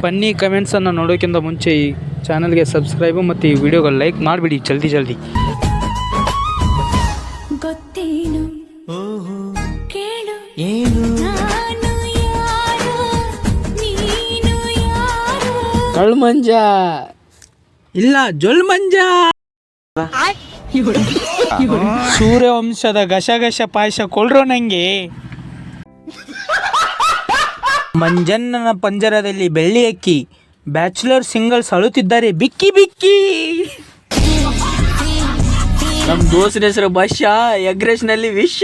Funny ಕಮೆಂಟ್ಸನ್ನು ನೋಡೋಕ್ಕಿಂತ ಮುಂಚೆ ಈ ಚಾನಲ್ಗೆ ಸಬ್ಸ್ಕ್ರೈಬು ಮತ್ತು ಈ ವಿಡಿಯೋಗೆ ಲೈಕ್ ಮಾಡಿಬಿಡಿ ಜಲ್ದಿ. ಗೊತ್ತೇನು ಕೇಳು ಏನು ನಾನು ಯಾರು ನೀನು ಯಾರು ಕಳ್ಮಂಜ ಇಲ್ಲ ಜೊಲ್ಮಂಜ. ಸೂರ್ಯವಂಶದ ಗಸಗಸ ಪಾಯಸ ಕೊಳ್ರೋ ನಂಗೆ. ಮಂಜಣ್ಣನ ಪಂಜರದಲ್ಲಿ ಬೆಳ್ಳಿ ಅಕ್ಕಿ, ಬ್ಯಾಚುಲರ್ ಸಿಂಗಲ್ಸ್ ಅಳುತ್ತಿದ್ದಾರೆ ಬಿಕ್ಕಿ ಬಿಕ್ಕಿ. ನಮ್ ದೋಸ್ತರ ಹೆಸರು ಭಾಷ್ಯ, ಎಗ್ರೆಸ್ ನಲ್ಲಿ ವಿಷ.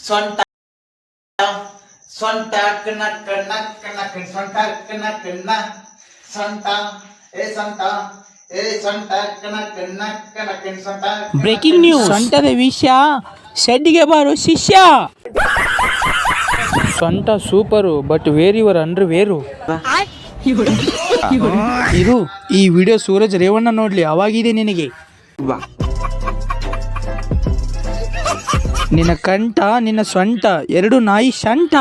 ಸೊಂಟ ಸೊಂಟ ಕನಕ ನಕ ನಕ ಸೊಂಟ ಕನಕ ನ ಸೊಂಟ ಏ ಸೊಂಟ ಏ ಸೊಂಟ ಕನಕ ನಕ ನಕ ಸೊಂಟ. ಬ್ರೇಕಿಂಗ್ ನ್ಯೂಸ್, ಸೊಂಟದ ವಿಷಯ ಶೆಡ್ಡಿಗೆ ಬಾರೋ ಶಿಷ್ಯ. ಸೊಂಟ super but where your under wear. ಇರು ಈ ವಿಡಿಯೋ ಸೂರಜ್ ರೇವಣ್ಣ ನೋಡ್ಲಿ, ಅವಾಗಿದೆ ನಿನಗೆ. ನಿನ್ನ ಕಂಠ ನಿನ್ನ ಸೊಂಟ ಎರಡು ನಾಯಿ ಶಂಠ.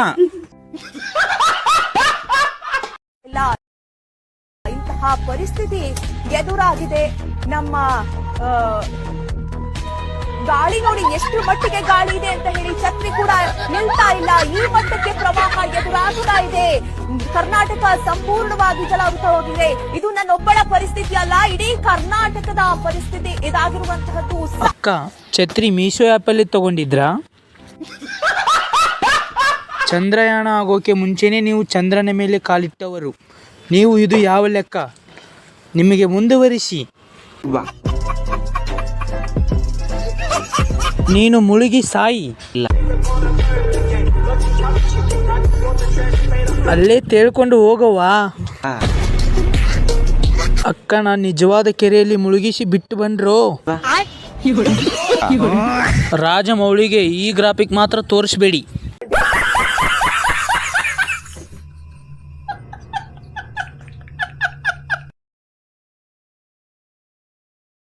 ಇಂತಹ ಪರಿಸ್ಥಿತಿ ಎದುರಾಗಿದೆ. ನಮ್ಮ ಗಾಳಿ ನೋಡಿ ಎಷ್ಟು ಮಟ್ಟಿಗೆ ಗಾಳಿ ಇದೆ ಅಂತ ಹೇಳಿ ಛತ್ರಿ ಕೂಡ ನಿಲ್ತಾ ಇಲ್ಲ. ಈ ಮಟ್ಟಕ್ಕೆ ಪ್ರವಾಹ ಎದುರಾಗುತ್ತಾ ಇದೆ. ಕರ್ನಾಟಕ ಸಂಪೂರ್ಣವಾಗಿ ಜಲಾವೃತ ಹೋಗಿದೆ. ಇದು ನನ್ನೊಬ್ಬಳ ಪರಿಸ್ಥಿತಿ ಅಲ್ಲ, ಇಡೀ ಕರ್ನಾಟಕದ ಪರಿಸ್ಥಿತಿ ಇದಾಗಿರುವಂತಹದ್ದು. ಅಕ್ಕ ಛತ್ರಿ ಮೀಶೋ ಆ್ಯಪಲ್ಲಿ ತಗೊಂಡಿದ್ರಾ? ಚಂದ್ರಯಾನ ಆಗೋಕೆ ಮುಂಚೆನೇ ನೀವು ಚಂದ್ರನ ಮೇಲೆ ಕಾಲಿಟ್ಟವರು ನೀವು. ಇದು ಯಾವ ಲೆಕ್ಕ? ನಿಮಗೆ ಮುಂದುವರಿಸಿ. ನೀನು ಮುಳುಗಿ ಸಾಯಿ. ಅಲ್ಲೇ ತೇಳ್ಕೊಂಡು ಹೋಗವಾ? ಅಕ್ಕನ ನಿಜವಾದ ಕೆರೆಯಲ್ಲಿ ಮುಳುಗಿಸಿ ಬಿಟ್ಟು ಬಂದ್ರೋ. ರಾಜಮೌಳಿಗೆ ಈ ಗ್ರಾಫಿಕ್ ಮಾತ್ರ ತೋರಿಸಬೇಡಿ.